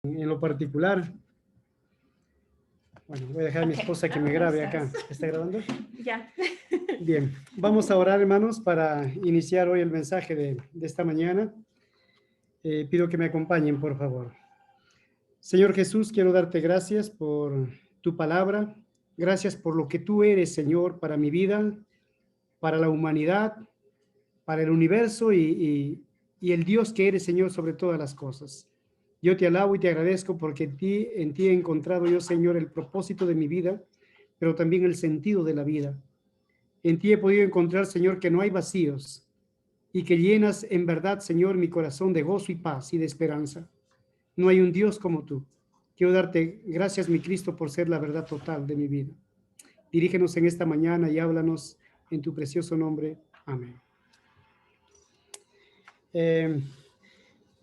en lo particular. Bueno, voy a dejar a mi esposa que me grabe acá. ¿Está grabando? Ya. Bien, vamos a orar, hermanos, para iniciar hoy el mensaje de esta mañana. Pido que me acompañen, por favor. Señor Jesús, quiero darte gracias por tu palabra. Gracias por lo que tú eres, Señor, para mi vida, para la humanidad, para el universo y el Dios que eres, Señor, sobre todas las cosas. Yo te alabo y te agradezco porque en ti he encontrado yo, Señor, el propósito de mi vida, pero también el sentido de la vida. En ti he podido encontrar, Señor, que no hay vacíos y que llenas en verdad, Señor, mi corazón de gozo y paz y de esperanza. No hay un Dios como tú. Quiero darte gracias, mi Cristo, por ser la verdad total de mi vida. Dirígenos en esta mañana y háblanos en tu precioso nombre. Amén.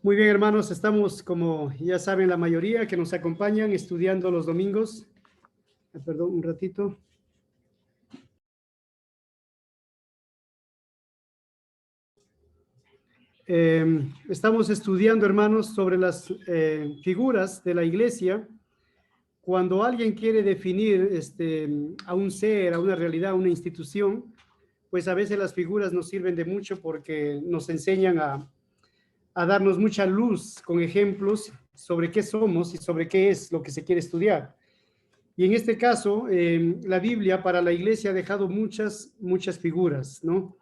Muy bien, hermanos, estamos, como ya saben la mayoría que nos acompañan, estudiando los domingos. Perdón, un ratito. Estamos estudiando, hermanos, sobre las figuras de la iglesia. Cuando alguien quiere definir a un ser, a una realidad, a una institución, pues a veces las figuras nos sirven de mucho porque nos enseñan a darnos mucha luz con ejemplos sobre qué somos y sobre qué es lo que se quiere estudiar. Y en este caso, la Biblia para la iglesia ha dejado muchas figuras, ¿no?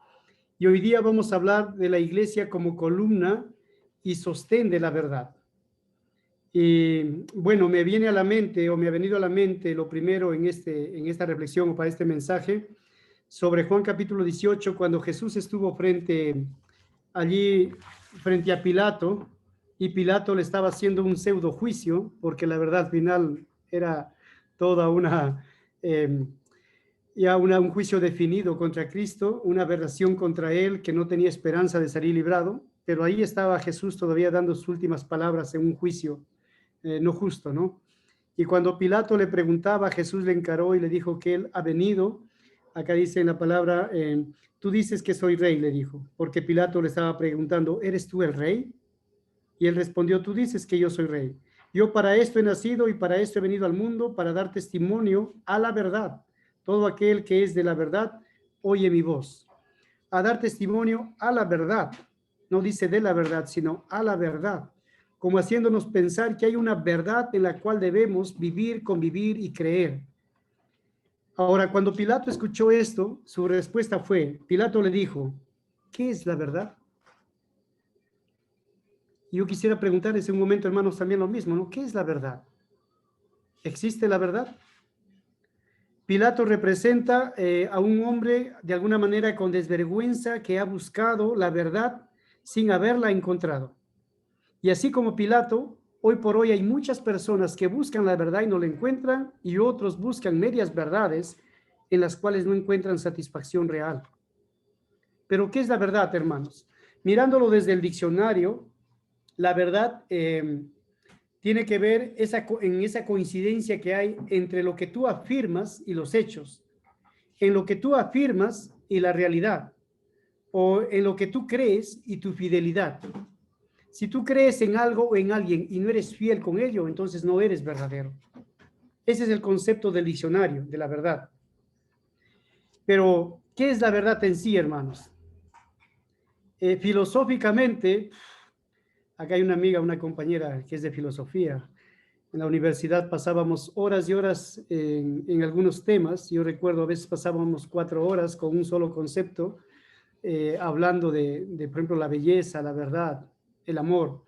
Y hoy día vamos a hablar de la iglesia como columna y sostén de la verdad. Y bueno, me viene a la mente, o me ha venido a la mente lo primero en esta reflexión o para este mensaje, sobre Juan capítulo 18, cuando Jesús estuvo allí frente a Pilato, y Pilato le estaba haciendo un pseudo juicio, porque la verdad al final era toda un juicio definido contra Cristo, una aberración contra él que no tenía esperanza de salir librado, pero ahí estaba Jesús todavía dando sus últimas palabras en un juicio no justo, ¿no? Y cuando Pilato le preguntaba, Jesús le encaró y le dijo que él ha venido, acá dice en la palabra, tú dices que soy rey, le dijo, porque Pilato le estaba preguntando, ¿eres tú el rey? Y él respondió, tú dices que yo soy rey. Yo para esto he nacido y para esto he venido al mundo, para dar testimonio a la verdad. Todo aquel que es de la verdad, oye mi voz. A dar testimonio a la verdad. No dice de la verdad, sino a la verdad. Como haciéndonos pensar que hay una verdad en la cual debemos vivir, convivir y creer. Ahora, cuando Pilato escuchó esto, su respuesta fue, Pilato le dijo, ¿qué es la verdad? Yo quisiera preguntarles en un momento, hermanos, también lo mismo, ¿no? ¿Qué es la verdad? ¿Existe la verdad? Pilato representa a un hombre de alguna manera con desvergüenza que ha buscado la verdad sin haberla encontrado. Y así como Pilato, hoy por hoy hay muchas personas que buscan la verdad y no la encuentran, y otros buscan medias verdades en las cuales no encuentran satisfacción real. Pero ¿qué es la verdad, hermanos? Mirándolo desde el diccionario, la verdad tiene que ver en esa coincidencia que hay entre lo que tú afirmas y los hechos, en lo que tú afirmas y la realidad, o en lo que tú crees y tu fidelidad. Si tú crees en algo o en alguien y no eres fiel con ello, entonces no eres verdadero. Ese es el concepto del diccionario, de la verdad. Pero, ¿qué es la verdad en sí, hermanos? Filosóficamente, acá hay una amiga, una compañera que es de filosofía. En la universidad pasábamos horas y horas en algunos temas. Yo recuerdo a veces pasábamos 4 horas con un solo concepto, hablando por ejemplo, la belleza, la verdad, el amor.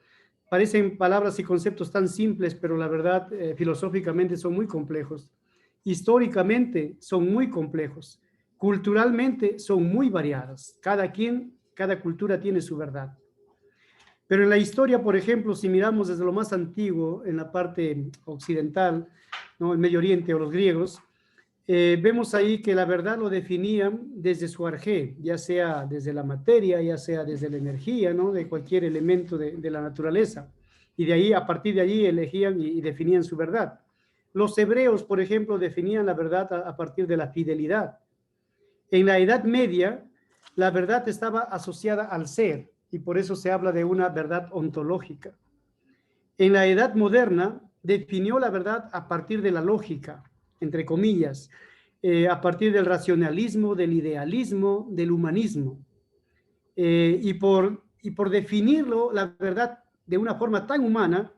Parecen palabras y conceptos tan simples, pero la verdad, filosóficamente son muy complejos. Históricamente son muy complejos. Culturalmente son muy variadas. Cada cultura tiene su verdad. Pero en la historia, por ejemplo, si miramos desde lo más antiguo, en la parte occidental, ¿no? El Medio Oriente o los griegos, vemos ahí que la verdad lo definían desde su arjé, ya sea desde la materia, ya sea desde la energía, ¿no? De cualquier elemento de la naturaleza. Y de ahí, a partir de allí, elegían y definían su verdad. Los hebreos, por ejemplo, definían la verdad a partir de la fidelidad. En la Edad Media, la verdad estaba asociada al ser, y por eso se habla de una verdad ontológica. En la edad moderna definió la verdad a partir de la lógica, entre comillas, a partir del racionalismo, del idealismo, del humanismo. Y por definirlo, la verdad, de una forma tan humana,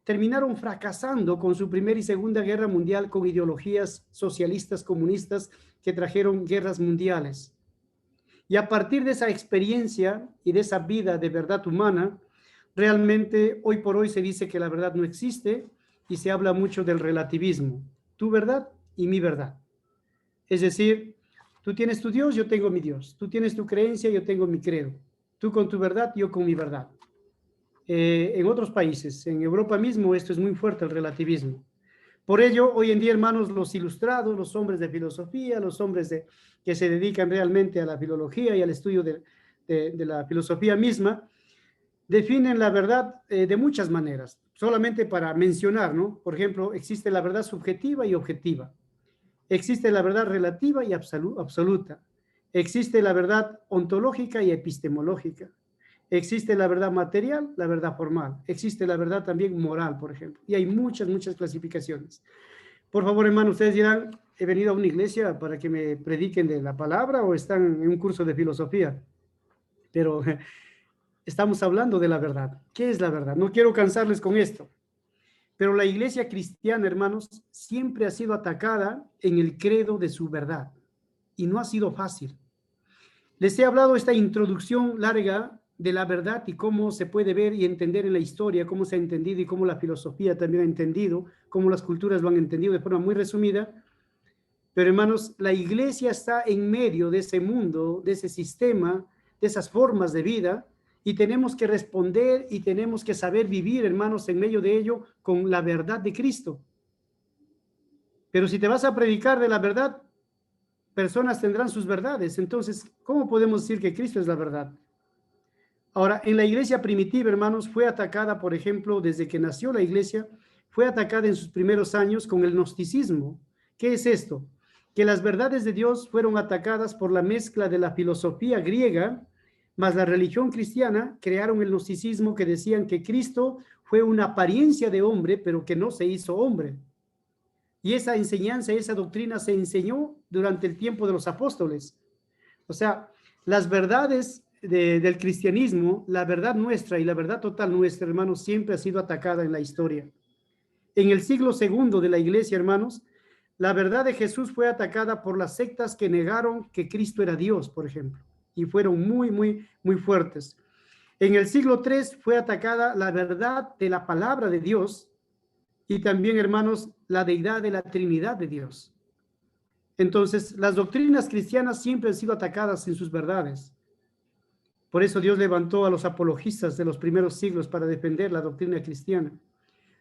terminaron fracasando con su Primera y Segunda Guerra Mundial con ideologías socialistas, comunistas, que trajeron guerras mundiales. Y a partir de esa experiencia y de esa vida de verdad humana, realmente hoy por hoy se dice que la verdad no existe y se habla mucho del relativismo. Tu verdad y mi verdad. Es decir, tú tienes tu Dios, yo tengo mi Dios. Tú tienes tu creencia, yo tengo mi credo. Tú con tu verdad, yo con mi verdad. En otros países, en Europa mismo, esto es muy fuerte, el relativismo. Por ello, hoy en día, hermanos, los ilustrados, los hombres de filosofía, los hombres que se dedican realmente a la filología y al estudio de la filosofía misma, definen la verdad de muchas maneras, solamente para mencionar, ¿no? Por ejemplo, existe la verdad subjetiva y objetiva. Existe la verdad relativa y absoluta. Existe la verdad ontológica y epistemológica. Existe la verdad material, la verdad formal. Existe la verdad también moral, por ejemplo. Y hay muchas, muchas clasificaciones. Por favor, hermano, ustedes dirán, ¿he venido a una iglesia para que me prediquen de la palabra o están en un curso de filosofía? Pero estamos hablando de la verdad. ¿Qué es la verdad? No quiero cansarles con esto. Pero la iglesia cristiana, hermanos, siempre ha sido atacada en el credo de su verdad. Y no ha sido fácil. Les he hablado esta introducción larga de la verdad y cómo se puede ver y entender en la historia, cómo se ha entendido y cómo la filosofía también ha entendido, cómo las culturas lo han entendido de forma muy resumida. Pero hermanos, la iglesia está en medio de ese mundo, de ese sistema, de esas formas de vida, y tenemos que responder y tenemos que saber vivir, hermanos, en medio de ello con la verdad de Cristo. Pero si te vas a predicar de la verdad, personas tendrán sus verdades. Entonces, ¿cómo podemos decir que Cristo es la verdad? Ahora, en la iglesia primitiva, hermanos, fue atacada, por ejemplo, desde que nació la iglesia, fue atacada en sus primeros años con el gnosticismo. ¿Qué es esto? Que las verdades de Dios fueron atacadas por la mezcla de la filosofía griega más la religión cristiana. Crearon el gnosticismo, que decían que Cristo fue una apariencia de hombre, pero que no se hizo hombre. Y esa enseñanza, esa doctrina se enseñó durante el tiempo de los apóstoles. O sea, las verdades del cristianismo, la verdad nuestra y la verdad total nuestra, hermanos, siempre ha sido atacada en la historia. En el siglo segundo de la iglesia, hermanos, la verdad de Jesús fue atacada por las sectas que negaron que Cristo era Dios, por ejemplo, y fueron muy, muy, muy fuertes. En el siglo III fue atacada la verdad de la palabra de Dios y también, hermanos, la deidad de la Trinidad de Dios. Entonces, las doctrinas cristianas siempre han sido atacadas en sus verdades. Por eso Dios levantó a los apologistas de los primeros siglos para defender la doctrina cristiana.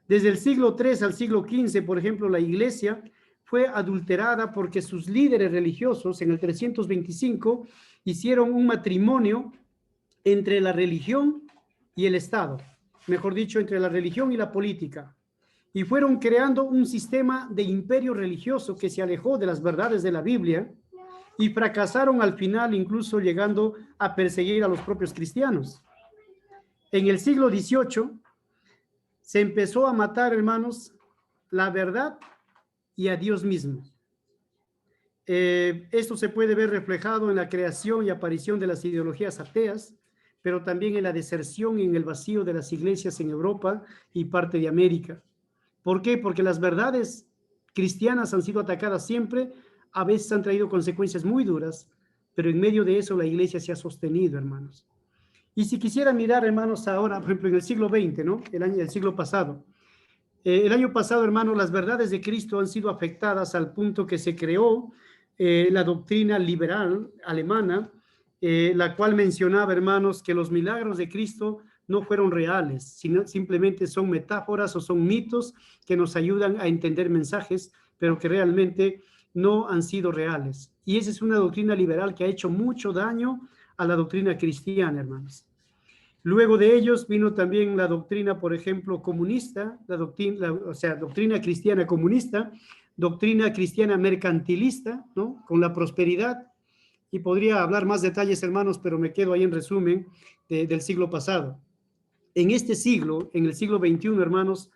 Desde el siglo III al siglo XV, por ejemplo, la iglesia fue adulterada porque sus líderes religiosos en el 325 hicieron un matrimonio entre la religión y el Estado, mejor dicho, entre la religión y la política, y fueron creando un sistema de imperio religioso que se alejó de las verdades de la Biblia y fracasaron al final, incluso llegando a perseguir a los propios cristianos. En el siglo XVIII se empezó a matar, hermanos, la verdad y a Dios mismo. Esto se puede ver reflejado en la creación y aparición de las ideologías ateas, pero también en la deserción y en el vacío de las iglesias en Europa y parte de América. ¿Por qué? Porque las verdades cristianas han sido atacadas siempre, a veces han traído consecuencias muy duras, pero en medio de eso la iglesia se ha sostenido, hermanos. Y si quisiera mirar, hermanos, ahora, por ejemplo, en el siglo XX, ¿no? El siglo pasado. El año pasado, hermanos, las verdades de Cristo han sido afectadas al punto que se creó la doctrina liberal alemana, la cual mencionaba, hermanos, que los milagros de Cristo no fueron reales, sino simplemente son metáforas o son mitos que nos ayudan a entender mensajes, pero que realmente no han sido reales. Y esa es una doctrina liberal que ha hecho mucho daño a la doctrina cristiana, hermanos. Luego de ellos vino también la doctrina, por ejemplo, comunista, doctrina cristiana comunista, doctrina cristiana mercantilista, ¿no? Con la prosperidad. Y podría hablar más detalles, hermanos, pero me quedo ahí en resumen del siglo pasado. en este siglo, en el siglo XXI, hermanos,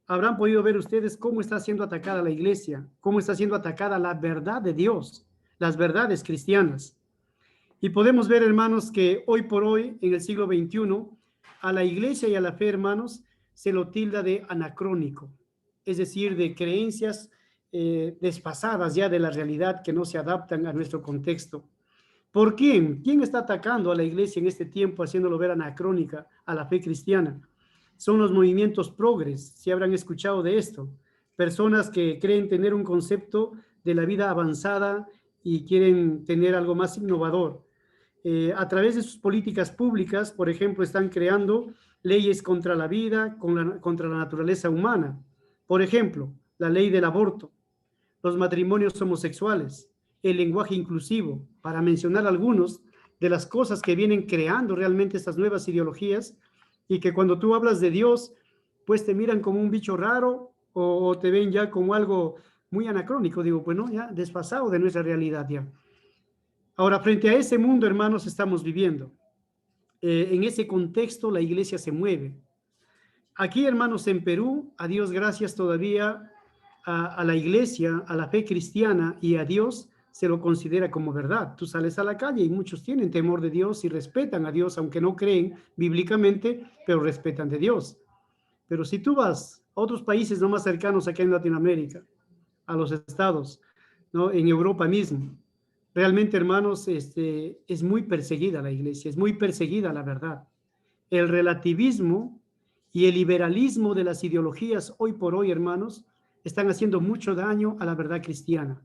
habrán podido ver ustedes cómo está siendo atacada la iglesia, cómo está siendo atacada la verdad de Dios, las verdades cristianas. Y podemos ver, hermanos, que hoy por hoy, en el siglo XXI, a la iglesia y a la fe, hermanos, se lo tilda de anacrónico, es decir, de creencias desfasadas ya de la realidad que no se adaptan a nuestro contexto. ¿Por quién? ¿Quién está atacando a la iglesia en este tiempo, haciéndolo ver anacrónica a la fe cristiana? Son los movimientos progres, si habrán escuchado de esto. Personas que creen tener un concepto de la vida avanzada y quieren tener algo más innovador. A través de sus políticas públicas, por ejemplo, están creando leyes contra la vida, contra la naturaleza humana. Por ejemplo, la ley del aborto, los matrimonios homosexuales, el lenguaje inclusivo, para mencionar algunos de las cosas que vienen creando realmente estas nuevas ideologías y que cuando tú hablas de Dios, pues te miran como un bicho raro o te ven ya como algo muy anacrónico. Digo, pues no, ya desfasado de nuestra realidad ya. Ahora, frente a ese mundo, hermanos, estamos viviendo. En ese contexto, la iglesia se mueve. Aquí, hermanos, en Perú, a Dios gracias todavía, a la iglesia, a la fe cristiana y a Dios se lo considera como verdad. Tú sales a la calle y muchos tienen temor de Dios y respetan a Dios, aunque no creen bíblicamente, pero respetan de Dios. Pero si tú vas a otros países no más cercanos aquí en Latinoamérica, a los estados, ¿no? En Europa mismo, realmente, hermanos, es muy perseguida la iglesia, es muy perseguida la verdad. El relativismo y el liberalismo de las ideologías hoy por hoy, hermanos, están haciendo mucho daño a la verdad cristiana.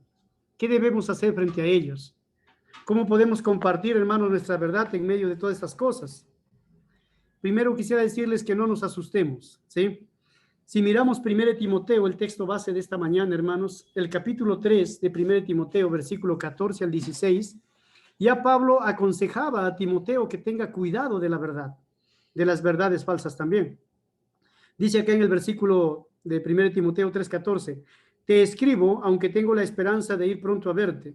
¿Qué debemos hacer frente a ellos? ¿Cómo podemos compartir, hermanos, nuestra verdad en medio de todas estas cosas? Primero quisiera decirles que no nos asustemos, ¿sí? Si miramos 1 Timoteo, el texto base de esta mañana, hermanos, el capítulo 3 de 1 Timoteo, versículo 14 al 16, ya Pablo aconsejaba a Timoteo que tenga cuidado de la verdad, de las verdades falsas también. Dice acá en el versículo de 1 Timoteo 3:14, te escribo, aunque tengo la esperanza de ir pronto a verte,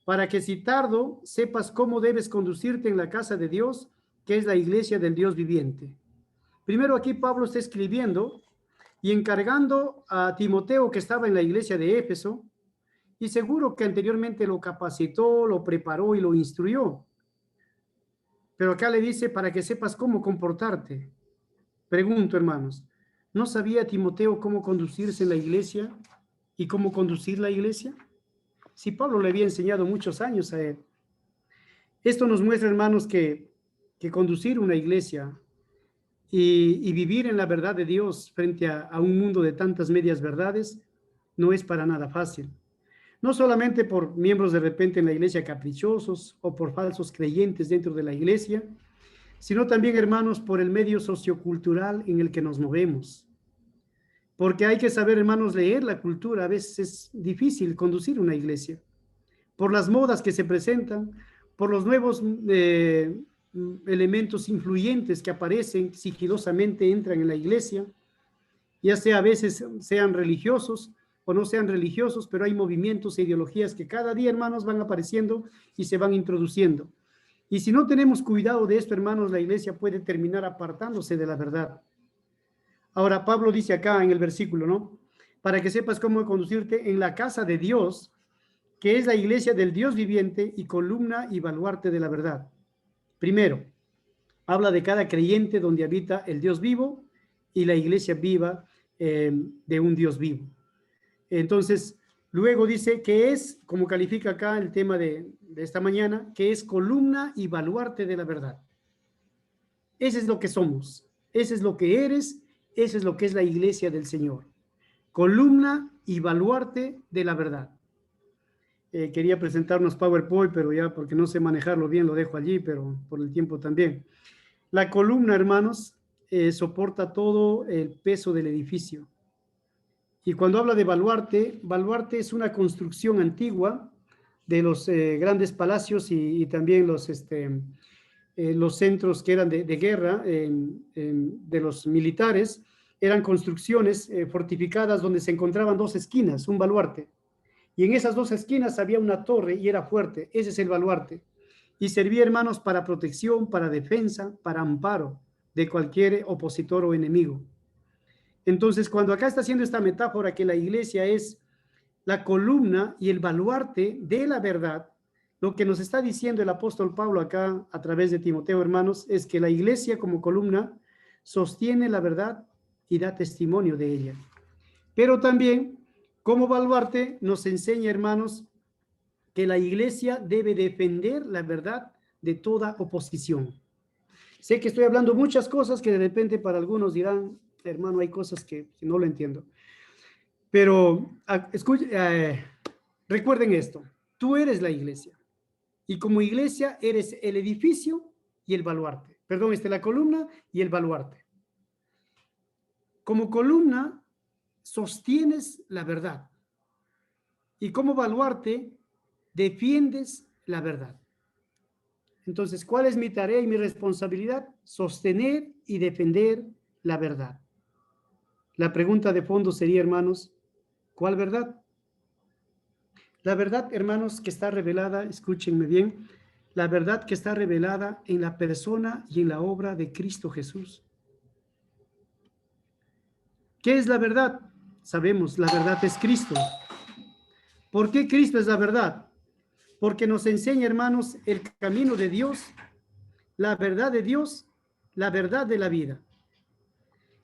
para que si tardo, sepas cómo debes conducirte en la casa de Dios, que es la iglesia del Dios viviente. Primero aquí Pablo está escribiendo y encargando a Timoteo, que estaba en la iglesia de Éfeso, y seguro que anteriormente lo capacitó, lo preparó y lo instruyó. Pero acá le dice para que sepas cómo comportarte. Pregunto, hermanos, ¿no sabía Timoteo cómo conducirse en la iglesia y cómo conducir la iglesia? Si Pablo le había enseñado muchos años a él. Esto nos muestra, hermanos, que conducir una iglesia y vivir en la verdad de Dios frente a un mundo de tantas medias verdades no es para nada fácil. No solamente por miembros de repente en la iglesia caprichosos o por falsos creyentes dentro de la iglesia, sino también, hermanos, por el medio sociocultural en el que nos movemos. Porque hay que saber, hermanos, leer la cultura. A veces es difícil conducir una iglesia. Por las modas que se presentan, por los nuevos elementos influyentes que aparecen sigilosamente, entran en la iglesia, ya sea a veces sean religiosos o no sean religiosos, pero hay movimientos e ideologías que cada día, hermanos, van apareciendo y se van introduciendo. Y si no tenemos cuidado de esto, hermanos, la iglesia puede terminar apartándose de la verdad. Ahora, Pablo dice acá en el versículo, ¿no? Para que sepas cómo conducirte en la casa de Dios, que es la iglesia del Dios viviente y columna y baluarte de la verdad. Primero, habla de cada creyente donde habita el Dios vivo y la iglesia viva de un Dios vivo. Entonces, luego dice que es, como califica acá el tema de esta mañana, que es columna y baluarte de la verdad. Ese es lo que somos, ese es lo que eres, ese es lo que es la iglesia del Señor. Columna y baluarte de la verdad. Quería presentarnos PowerPoint, pero ya porque no sé manejarlo bien lo dejo allí, pero por el tiempo también. La columna, hermanos, soporta todo el peso del edificio. Y cuando habla de baluarte, baluarte es una construcción antigua de los grandes palacios y también los centros que eran de guerra de los militares, eran construcciones fortificadas donde se encontraban dos esquinas, un baluarte. Y en esas dos esquinas había una torre y era fuerte. Ese es el baluarte. Y servía, hermanos, para protección, para defensa, para amparo. de cualquier opositor o enemigo. Entonces, cuando acá está haciendo esta metáfora que la iglesia es la columna y el baluarte de la verdad, lo que nos está diciendo el apóstol Pablo acá a través de Timoteo, hermanos, es que la iglesia como columna sostiene la verdad y da testimonio de ella. Pero también, como baluarte, nos enseña, hermanos, que la iglesia debe defender la verdad de toda oposición. Sé que estoy hablando muchas cosas que de repente para algunos dirán, hermano, hay cosas que no lo entiendo. Pero recuerden esto, tú eres la iglesia y como iglesia eres el edificio y el baluarte. Perdón, la columna y el baluarte. Como columna sostienes la verdad y como baluarte defiendes la verdad. Entonces, ¿cuál es mi tarea y mi responsabilidad? Sostener y defender la verdad. La pregunta de fondo sería, hermanos, ¿cuál verdad? La verdad, hermanos, que está revelada, escúchenme bien, la verdad que está revelada en la persona y en la obra de Cristo Jesús. ¿Qué es la verdad? Sabemos, la verdad es Cristo. ¿Por qué Cristo es la verdad? Porque nos enseña, hermanos, el camino de Dios, la verdad de Dios, la verdad de la vida.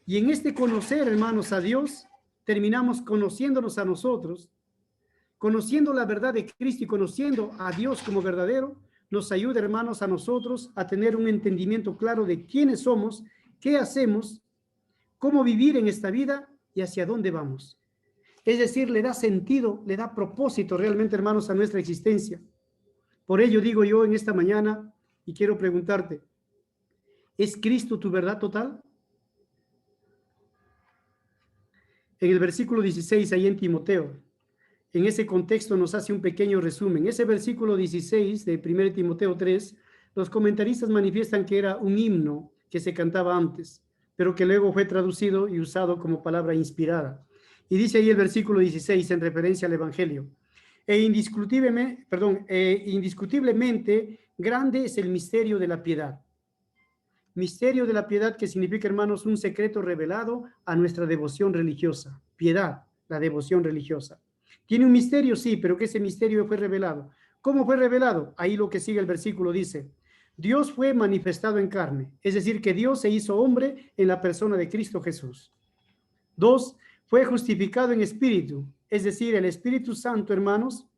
Y en este conocer, hermanos, a Dios, terminamos conociéndonos a nosotros, conociendo la verdad de Cristo y conociendo a Dios como verdadero, nos ayuda, hermanos, a nosotros a tener un entendimiento claro de quiénes somos, qué hacemos, cómo vivir en esta vida y hacia dónde vamos. Es decir, le da sentido, le da propósito realmente, hermanos, a nuestra existencia. Por ello digo yo en esta mañana y quiero preguntarte, ¿es Cristo tu verdad total? En el versículo 16, ahí en Timoteo, en ese contexto nos hace un pequeño resumen. Ese versículo 16 de 1 Timoteo 3, los comentaristas manifiestan que era un himno que se cantaba antes, pero que luego fue traducido y usado como palabra inspirada. Y dice ahí el versículo 16 en referencia al Evangelio. Indiscutiblemente grande es el misterio de la piedad. Misterio de la piedad que significa, hermanos, un secreto revelado a nuestra devoción religiosa. Piedad, la devoción religiosa. Tiene un misterio, sí, pero que ese misterio fue revelado. ¿Cómo fue revelado? Ahí lo que sigue el versículo dice, Dios fue manifestado en carne, es decir, que Dios se hizo hombre en la persona de Cristo Jesús. 2, fue justificado en espíritu, es decir, el Espíritu Santo, hermanos,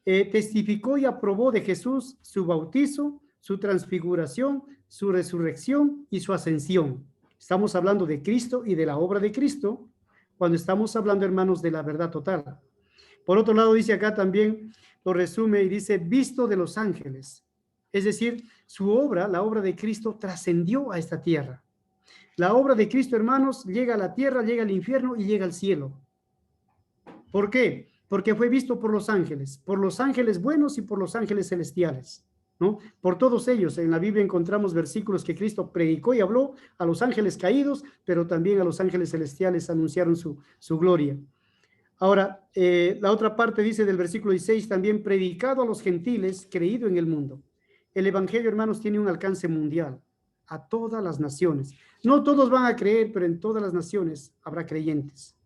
testificó y aprobó de Jesús su bautizo, su transfiguración, su resurrección y su ascensión. Estamos hablando de Cristo y de la obra de Cristo cuando estamos hablando, hermanos, de la verdad total. Por otro lado, dice acá también, lo resume y dice, visto de los ángeles. Es decir, su obra, la obra de Cristo, trascendió a esta tierra. La obra de Cristo, hermanos, llega a la tierra, llega al infierno y llega al cielo. ¿Por qué? Porque fue visto por los ángeles buenos y por los ángeles celestiales, ¿no? Por todos ellos, en la Biblia encontramos versículos que Cristo predicó y habló a los ángeles caídos, pero también a los ángeles celestiales anunciaron su gloria. Ahora, la otra parte dice del versículo 16, también predicado a los gentiles, creído en el mundo. El evangelio, hermanos, tiene un alcance mundial, a todas las naciones. No todos van a creer, pero en todas las naciones habrá creyentes.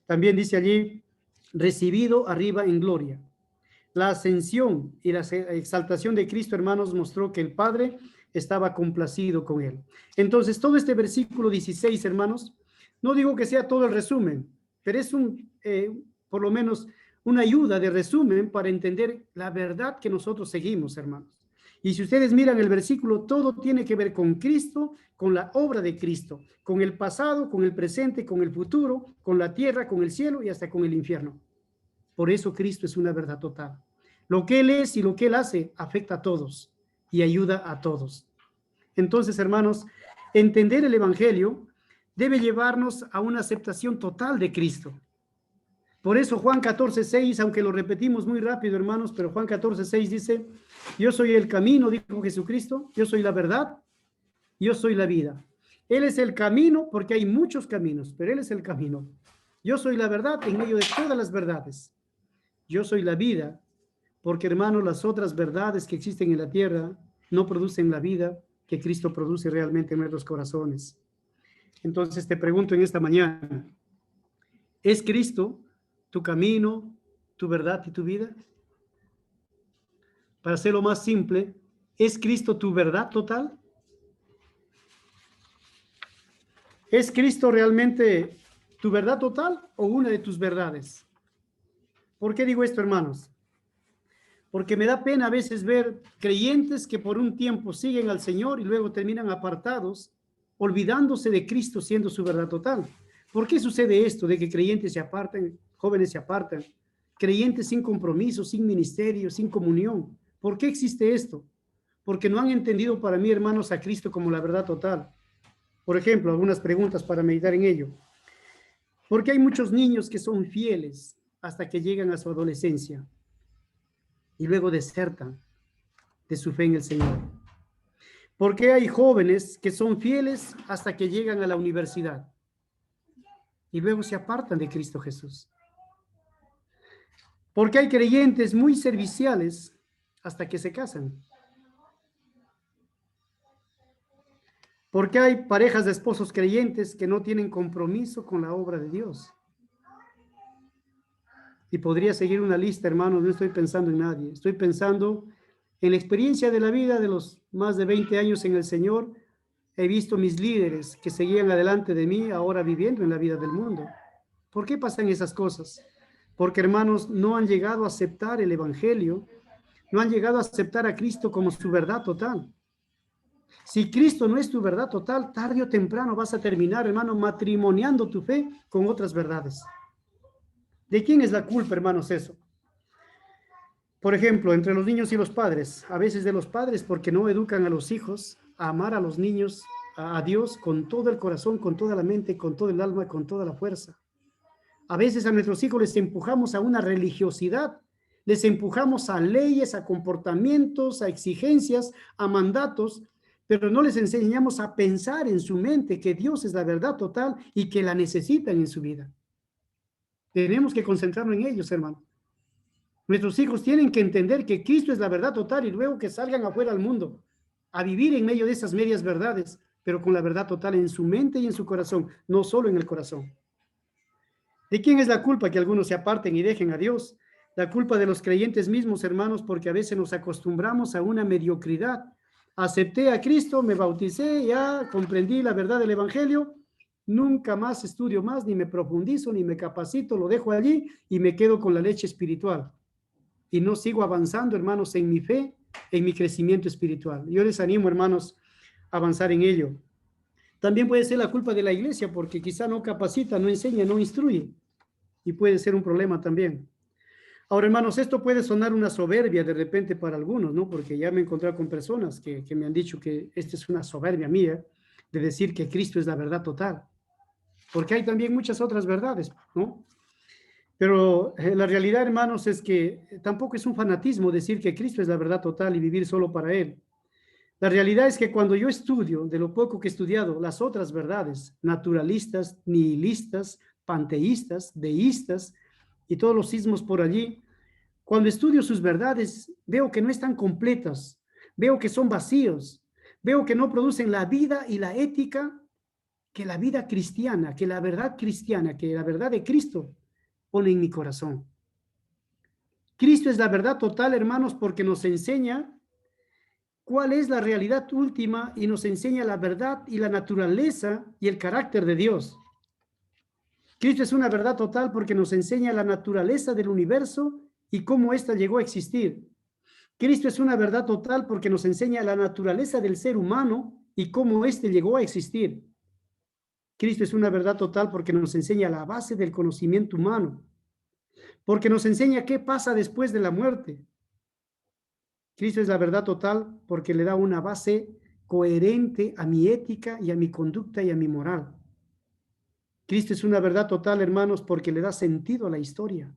También dice allí, recibido arriba en gloria. La ascensión y la exaltación de Cristo, hermanos, mostró que el Padre estaba complacido con él. Entonces, todo este versículo 16, hermanos, no digo que sea todo el resumen, pero es por lo menos una ayuda de resumen para entender la verdad que nosotros seguimos, hermanos. Y si ustedes miran el versículo, todo tiene que ver con Cristo, con la obra de Cristo, con el pasado, con el presente, con el futuro, con la tierra, con el cielo y hasta con el infierno. Por eso Cristo es una verdad total. Lo que Él es y lo que Él hace afecta a todos y ayuda a todos. Entonces, hermanos, entender el Evangelio debe llevarnos a una aceptación total de Cristo. Por eso Juan 14:6, aunque lo repetimos muy rápido, hermanos, pero Juan 14:6 dice, yo soy el camino, dijo Jesucristo, yo soy la verdad, yo soy la vida. Él es el camino, porque hay muchos caminos, pero Él es el camino. Yo soy la verdad en medio de todas las verdades. Yo soy la vida, porque, hermanos, las otras verdades que existen en la tierra no producen la vida, que Cristo produce realmente en nuestros corazones. Entonces te pregunto en esta mañana, ¿es Cristo tu camino, tu verdad y tu vida? Para hacerlo más simple, ¿es Cristo tu verdad total? ¿Es Cristo realmente tu verdad total o una de tus verdades? ¿Por qué digo esto, hermanos? Porque me da pena a veces ver creyentes que por un tiempo siguen al Señor y luego terminan apartados, olvidándose de Cristo siendo su verdad total. ¿Por qué sucede esto de que creyentes se apartan, jóvenes se apartan, creyentes sin compromiso, sin ministerio, sin comunión? ¿Por qué existe esto? Porque no han entendido para mí, hermanos, a Cristo como la verdad total. Por ejemplo, algunas preguntas para meditar en ello. ¿Por qué hay muchos niños que son fieles hasta que llegan a su adolescencia y luego desertan de su fe en el Señor? ¿Por qué hay jóvenes que son fieles hasta que llegan a la universidad y luego se apartan de Cristo Jesús? ¿Por qué hay creyentes muy serviciales hasta que se casan? ¿Por qué hay parejas de esposos creyentes que no tienen compromiso con la obra de Dios? Y podría seguir una lista, hermanos, no estoy pensando en nadie, estoy pensando en la experiencia de la vida de los más de 20 años en el Señor. He visto mis líderes que seguían adelante de mí, ahora viviendo en la vida del mundo. ¿Por qué pasan esas cosas? Porque, hermanos, no han llegado a aceptar el Evangelio, no han llegado a aceptar a Cristo como su verdad total. Si Cristo no es tu verdad total, tarde o temprano vas a terminar, hermano, matrimoniando tu fe con otras verdades. ¿De quién es la culpa, hermanos, eso? Por ejemplo, entre los niños y los padres, a veces de los padres porque no educan a los hijos a amar a los niños, a Dios con todo el corazón, con toda la mente, con todo el alma, con toda la fuerza. A veces a nuestros hijos les empujamos a una religiosidad, les empujamos a leyes, a comportamientos, a exigencias, a mandatos, pero no les enseñamos a pensar en su mente que Dios es la verdad total y que la necesitan en su vida. Tenemos que concentrarnos en ellos, hermano. Nuestros hijos tienen que entender que Cristo es la verdad total y luego que salgan afuera al mundo a vivir en medio de esas medias verdades, pero con la verdad total en su mente y en su corazón, no solo en el corazón. ¿De quién es la culpa que algunos se aparten y dejen a Dios? La culpa de los creyentes mismos, hermanos, porque a veces nos acostumbramos a una mediocridad. Acepté a Cristo, me bauticé, ya comprendí la verdad del Evangelio, nunca más estudio más, ni me profundizo, ni me capacito, lo dejo allí y me quedo con la leche espiritual. Y no sigo avanzando, hermanos, en mi fe, en mi crecimiento espiritual. Yo les animo, hermanos, a avanzar en ello. También puede ser la culpa de la iglesia, porque quizá no capacita, no enseña, no instruye. Y puede ser un problema también. Ahora, hermanos, esto puede sonar una soberbia de repente para algunos, ¿no? Porque ya me he encontrado con personas que me han dicho que esta es una soberbia mía, de decir que Cristo es la verdad total. Porque hay también muchas otras verdades, ¿no? Pero la realidad, hermanos, es que tampoco es un fanatismo decir que Cristo es la verdad total y vivir solo para Él. La realidad es que cuando yo estudio, de lo poco que he estudiado, las otras verdades, naturalistas, nihilistas, panteístas, deístas y todos los sismos por allí, cuando estudio sus verdades, veo que no están completas, veo que son vacíos, veo que no producen la vida y la ética que la vida cristiana, que la verdad cristiana, que la verdad de Cristo pone en mi corazón. Cristo es la verdad total, hermanos, porque nos enseña cuál es la realidad última y nos enseña la verdad y la naturaleza y el carácter de Dios. Cristo es una verdad total porque nos enseña la naturaleza del universo y cómo ésta llegó a existir. Cristo es una verdad total porque nos enseña la naturaleza del ser humano y cómo éste llegó a existir. Cristo es una verdad total porque nos enseña la base del conocimiento humano, porque nos enseña qué pasa después de la muerte. Cristo es la verdad total porque le da una base coherente a mi ética y a mi conducta y a mi moral. Cristo es una verdad total, hermanos, porque le da sentido a la historia.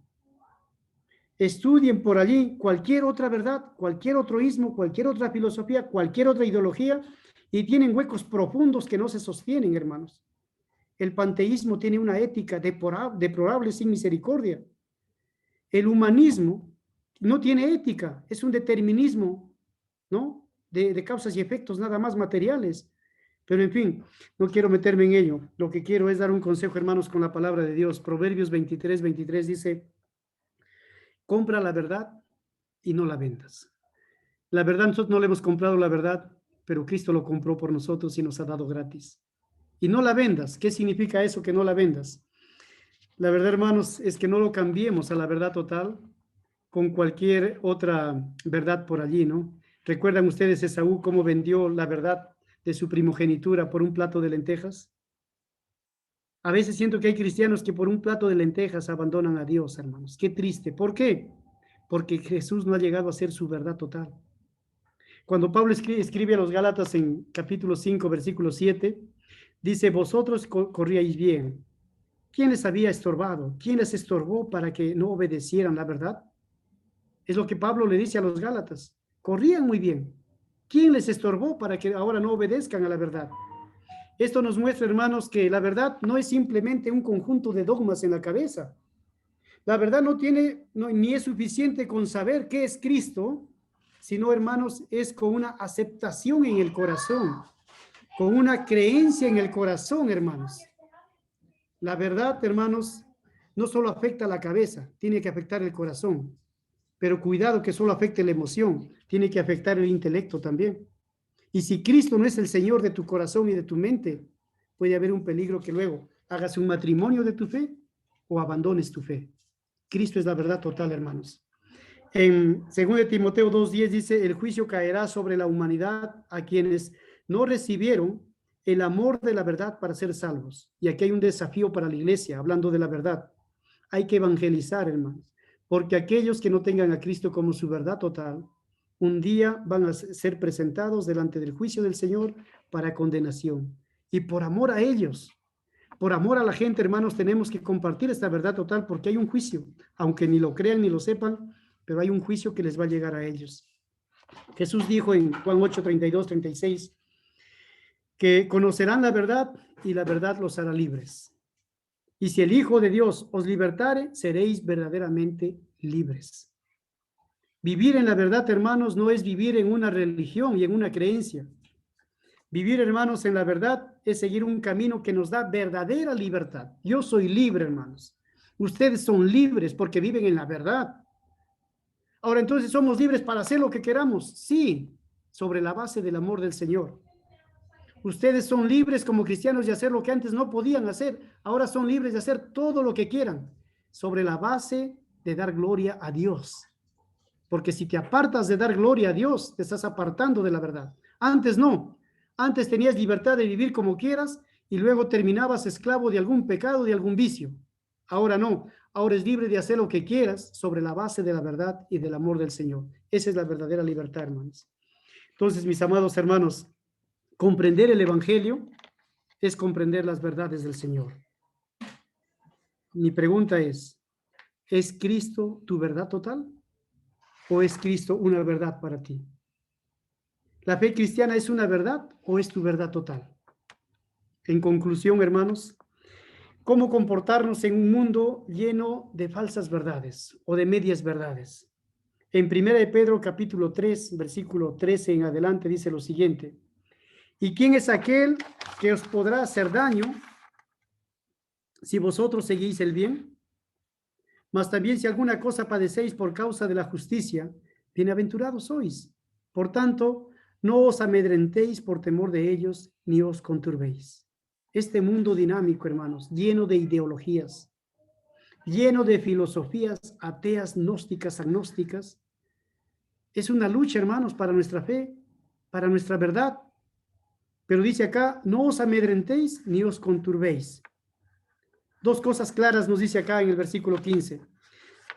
Estudien por allí cualquier otra verdad, cualquier otro ismo, cualquier otra filosofía, cualquier otra ideología y tienen huecos profundos que no se sostienen, hermanos. El panteísmo tiene una ética deplorable sin misericordia. El humanismo no tiene ética, es un determinismo, ¿no? de causas y efectos nada más materiales. Pero en fin, no quiero meterme en ello. Lo que quiero es dar un consejo, hermanos, con la palabra de Dios. Proverbios 23 dice, compra la verdad y no la vendas. La verdad, nosotros no le hemos comprado la verdad, pero Cristo lo compró por nosotros y nos ha dado gratis. Y no la vendas. ¿Qué significa eso, que no la vendas? La verdad, hermanos, es que no lo cambiemos a la verdad total con cualquier otra verdad por allí, ¿no? ¿Recuerdan ustedes Esaú cómo vendió la verdad de su primogenitura por un plato de lentejas? A veces siento que hay cristianos que por un plato de lentejas abandonan a Dios, hermanos. Qué triste. ¿Por qué? Porque Jesús no ha llegado a ser su verdad total. Cuando Pablo escribe a los Gálatas en capítulo 5, versículo 7, dice, vosotros corríais bien. ¿Quién les había estorbado? ¿Quién les estorbó para que no obedecieran la verdad? Es lo que Pablo le dice a los Gálatas. Corrían muy bien. ¿Quién les estorbó para que ahora no obedezcan a la verdad? Esto nos muestra, hermanos, que la verdad no es simplemente un conjunto de dogmas en la cabeza. La verdad ni es suficiente con saber qué es Cristo, sino, hermanos, es con una aceptación en el corazón, con una creencia en el corazón, hermanos. La verdad, hermanos, no solo afecta a la cabeza, tiene que afectar el corazón. Pero cuidado que solo afecte la emoción, tiene que afectar el intelecto también. Y si Cristo no es el Señor de tu corazón y de tu mente, puede haber un peligro que luego hagas un matrimonio de tu fe o abandones tu fe. Cristo es la verdad total, hermanos. En 2 Timoteo 2:10 dice, el juicio caerá sobre la humanidad a quienes no recibieron el amor de la verdad para ser salvos. Y aquí hay un desafío para la iglesia, hablando de la verdad. Hay que evangelizar, hermanos, porque aquellos que no tengan a Cristo como su verdad total, un día van a ser presentados delante del juicio del Señor para condenación. Y por amor a ellos, por amor a la gente, hermanos, tenemos que compartir esta verdad total porque hay un juicio, aunque ni lo crean ni lo sepan, pero hay un juicio que les va a llegar a ellos. Jesús dijo en Juan 8, 32, 36, que conocerán la verdad y la verdad los hará libres. Y si el Hijo de Dios os libertare, seréis verdaderamente libres. Vivir en la verdad, hermanos, no es vivir en una religión y en una creencia. Vivir, hermanos, en la verdad es seguir un camino que nos da verdadera libertad. Yo soy libre, hermanos. Ustedes son libres porque viven en la verdad. Ahora, entonces, ¿somos libres para hacer lo que queramos? Sí, sobre la base del amor del Señor. Ustedes son libres como cristianos de hacer lo que antes no podían hacer. Ahora son libres de hacer todo lo que quieran, sobre la base de dar gloria a Dios. Porque si te apartas de dar gloria a Dios, te estás apartando de la verdad. Antes no. Antes tenías libertad de vivir como quieras y luego terminabas esclavo de algún pecado, de algún vicio. Ahora no. Ahora es libre de hacer lo que quieras sobre la base de la verdad y del amor del Señor. Esa es la verdadera libertad, hermanos. Entonces, mis amados hermanos, comprender el Evangelio es comprender las verdades del Señor. Mi pregunta ¿es Cristo tu verdad total? ¿O es Cristo una verdad para ti? ¿La fe cristiana es una verdad o es tu verdad total? En conclusión, hermanos, ¿cómo comportarnos en un mundo lleno de falsas verdades o de medias verdades? En 1 de Pedro capítulo 3, versículo 13 en adelante dice lo siguiente: ¿y quién es aquel que os podrá hacer daño si vosotros seguís el bien? Mas también si alguna cosa padecéis por causa de la justicia, bienaventurados sois. Por tanto, no os amedrentéis por temor de ellos, ni os conturbéis. Este mundo dinámico, hermanos, lleno de ideologías, lleno de filosofías ateas, gnósticas, agnósticas, es una lucha, hermanos, para nuestra fe, para nuestra verdad. Pero dice acá, no os amedrentéis ni os conturbéis. Dos cosas claras nos dice acá en el versículo 15.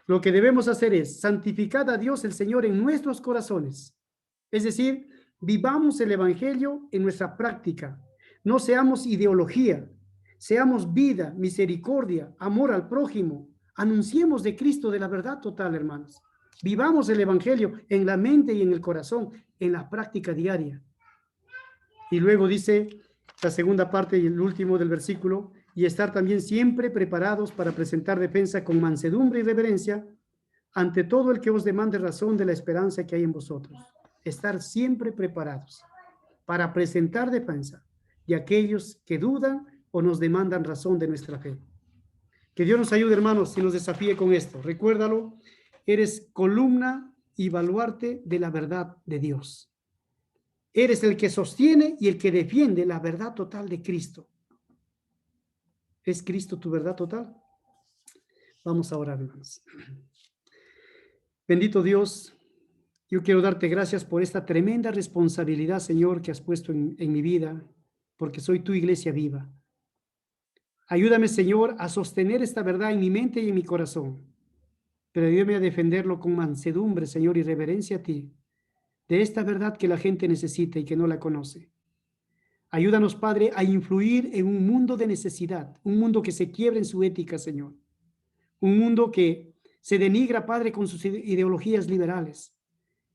Lo que debemos hacer es santificar a Dios el Señor en nuestros corazones. Es decir, vivamos el Evangelio en nuestra práctica. No seamos ideología, seamos vida, misericordia, amor al prójimo. Anunciemos de Cristo, de la verdad total, hermanos. Vivamos el Evangelio en la mente y en el corazón, en la práctica diaria. Y luego dice la segunda parte y el último del versículo, y estar también siempre preparados para presentar defensa con mansedumbre y reverencia ante todo el que os demande razón de la esperanza que hay en vosotros. estar siempre preparados para presentar defensa de aquellos que dudan o nos demandan razón de nuestra fe. Que Dios nos ayude, hermanos, y nos desafíe con esto. Recuérdalo, eres columna y baluarte de la verdad de Dios. Eres el que sostiene y el que defiende la verdad total de Cristo. ¿Es Cristo tu verdad total? Vamos a orar, hermanos. Bendito Dios, yo quiero darte gracias por esta tremenda responsabilidad, Señor, que has puesto en mi vida, porque soy tu iglesia viva. Ayúdame, Señor, a sostener esta verdad en mi mente y en mi corazón, pero ayúdame a defenderlo con mansedumbre, Señor, y reverencia a ti, de esta verdad que la gente necesita y que no la conoce. Ayúdanos, Padre, a influir en un mundo de necesidad, un mundo que se quiebra en su ética, Señor. Un mundo que se denigra, Padre, con sus ideologías liberales.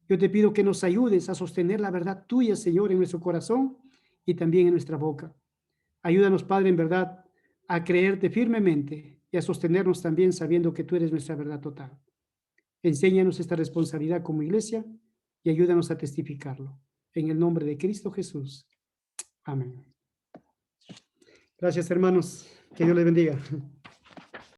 Yo te pido que nos ayudes a sostener la verdad tuya, Señor, en nuestro corazón y también en nuestra boca. Ayúdanos, Padre, en verdad, a creerte firmemente y a sostenernos también sabiendo que tú eres nuestra verdad total. Enséñanos esta responsabilidad como iglesia y ayúdanos a testificarlo. En el nombre de Cristo Jesús. Amén. Gracias, hermanos. Que Dios les bendiga.